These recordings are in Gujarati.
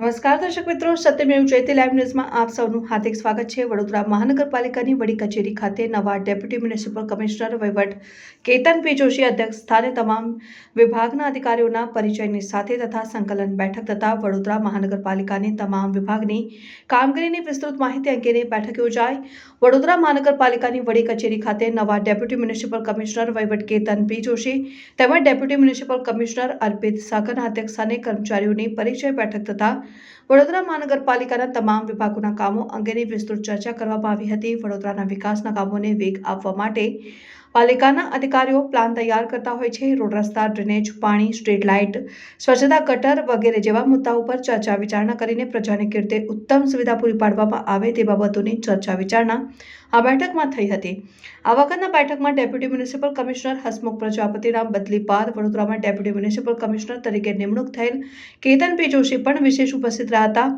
નમસ્કાર દર્શક મિત્રો, સત્યમેવ જયતે લાઈવ ન્યૂઝમાં આપ સૌનું હાર્દિક સ્વાગત છે। વડોદરા મહાનગરપાલિકાની વડી કચેરી ખાતે નવા ડેપ્યુટી મ્યુનિસિપલ કમિશનર વહીવટ કેતન પી જોશી અધ્યક્ષ સ્થાને તમામ વિભાગના અધિકારીઓના પરિચયની સાથે તથા સંકલન બેઠક તથા વડોદરા મહાનગરપાલિકાની તમામ વિભાગની કામગીરીની વિસ્તૃત માહિતી અંગેની બેઠક યોજાઈ। વડોદરા મહાનગરપાલિકાની વડી કચેરી ખાતે નવા ડેપ્યુટી મ્યુનિસિપલ કમિશનર વહીવટ કેતન પી જોશી તેમજ ડેપ્યુટી મ્યુનિસિપલ કમિશનર અર્પિત સાગરના અધ્યક્ષસ્થાને કર્મચારીઓની પરિચય બેઠક તથા વડોદરા મહાનગરપાલિકાના તમામ વિભાગોના કામો અંગેની વિસ્તૃત ચર્ચા કરવામાં આવી હતી। વડોદરાના વિકાસના કામોને વેગ આપવા માટે પાલિકાના અધિકારીઓ પ્લાન તૈયાર કરતા હોય છે। રોડ રસ્તા, ડ્રેનેજ, પાણી, સ્ટ્રીટ લાઇટ, સ્વચ્છતા, ગટર વગેરે જેવા મુદ્દાઓ પર ચર્ચા વિચારણા કરીને પ્રજાને કેવી રીતે ઉત્તમ સુવિધા પૂરી પાડવામાં આવે તે બાબતોની ચર્ચા વિચારણા આ બેઠકમાં થઈ હતી। આ વખતના બેઠકમાં ડેપ્યુટી મ્યુનિસિપલ કમિશનર હસમુખ પ્રજાપતિના બદલી બાદ વડોદરામાં ડેપ્યુટી મ્યુનિસિપલ કમિશનર તરીકે નિમણૂક થયેલ કેતન પી જોશી પણ વિશેષ ઉપસ્થિત રહ્યા હતા।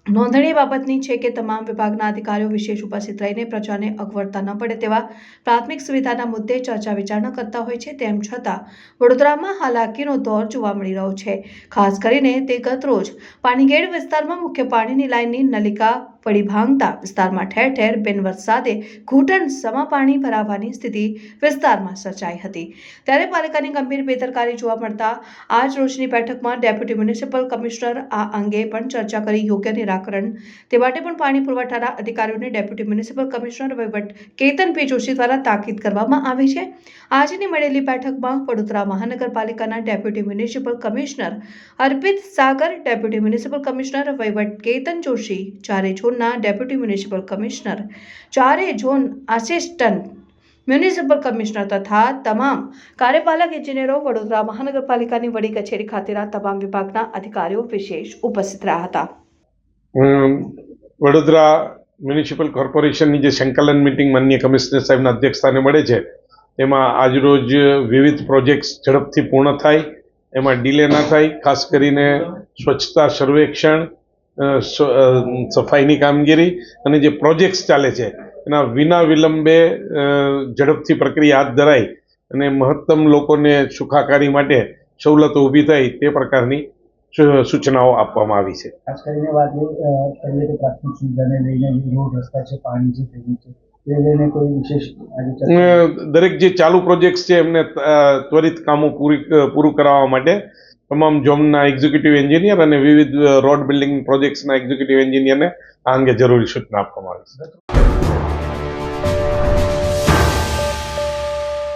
નોંધણીય બાબતની છે કે તમામ વિભાગના અધિકારીઓ વિશેષ ઉપસ્થિત રહીને પ્રજાને અગવડતા ન પડે તેવા પ્રાથમિક સુવિધાના મુદ્દે ચર્ચા વિચારણા કરતા હોય છે। તેમ છતાં વડોદરામાં હાલાકીનો દોર જોવા મળી રહ્યો છે। ખાસ કરીને તે ગતરોજ પાણીગેટ વિસ્તારમાં મુખ્ય પાણીની લાઇનની નલિકા પડી ભાંગતા વિસ્તારમાં ઠેર ઠેર બિનવરસાદે ઘૂંટણ સમા પાણી ભરાવાની સ્થિતિ વિસ્તારમાં સર્જાઈ હતી। ત્યારે પાલિકાની ગંભીર બેદરકારી જોવા મળતા આજ રોજની બેઠકમાં ડેપ્યુટી મ્યુનિસિપલ કમિશનર આ અંગે પણ ચર્ચા કરી યોગ્ય નિરાકરણ તે માટે પણ પાણી પુરવઠાના અધિકારીઓને ડેપ્યુટી મ્યુનિસિપલ કમિશનર વહીવટ કેતન પી જોશી દ્વારા તાકીદ કરવામાં આવી છે। આજની મળેલી બેઠકમાં વડોદરા મહાનગરપાલિકાના ડેપ્યુટી મ્યુનિસિપલ કમિશનર અર્પિત સાગર, ડેપ્યુટી મ્યુનિસિપલ કમિશનર વહીવટ કેતન જોશી, ચારે ઝોનના ડેપ્યુટી મ્યુનિસિપલ કમિશનર, ચારે ઝોન આસિસ્ટન્ટ મ્યુનિસિપલ કમિશનર તથા તમામ કાર્યપાલક ઇજનેરો વડોદરા મહાનગરપાલિકાની વડી કચેરી ખાતેના તમામ વિભાગના અધિકારીઓ વિશેષ ઉપસ્થિત રહ્યા હતા। વડોદરા મ્યુનિસિપલ કોર્પોરેશનની જે સંકલન મિટિંગ માનનીય કમિશનર સાહેબના અધ્યક્ષસ્થાને મળે છે તેમાં આજરોજ વિવિધ પ્રોજેક્ટ્સ ઝડપથી પૂર્ણ થાય, એમાં ડીલે ના થાય। ખાસ કરીને સ્વચ્છતા સર્વેક્ષણ, સફાઈની કામગીરી અને જે પ્રોજેક્ટ્સ ચાલે છે એના વિના વિલંબે ઝડપથી પ્રક્રિયા હાથ ધરાય અને મહત્તમ લોકોને સુખાકારી માટે સવલતો ઊભી થાય તે પ્રકારની સૂચનાઓ આપવામાં આવી છે। ખાસ કરીને વાત કરીએ તો પ્રાથમિક સુવિધાને લઈને રોડ રસ્તા છે, પાણી છે, ડ્રેનેજ છે, તે લઈને કોઈ વિશેષ દરેક જે ચાલુ પ્રોજેક્ટ્સ છે એમને ત્વરિત કામો પૂરું કરાવવા માટે તમામ ઝોનના એક્ઝિક્યુટિવ એન્જિનિયર અને વિવિધ રોડ બિલ્ડિંગ પ્રોજેક્ટ્સના એક્ઝિક્યુટિવ એન્જિનિયરને આ અંગે જરૂરી સૂચના આપવામાં આવી છે।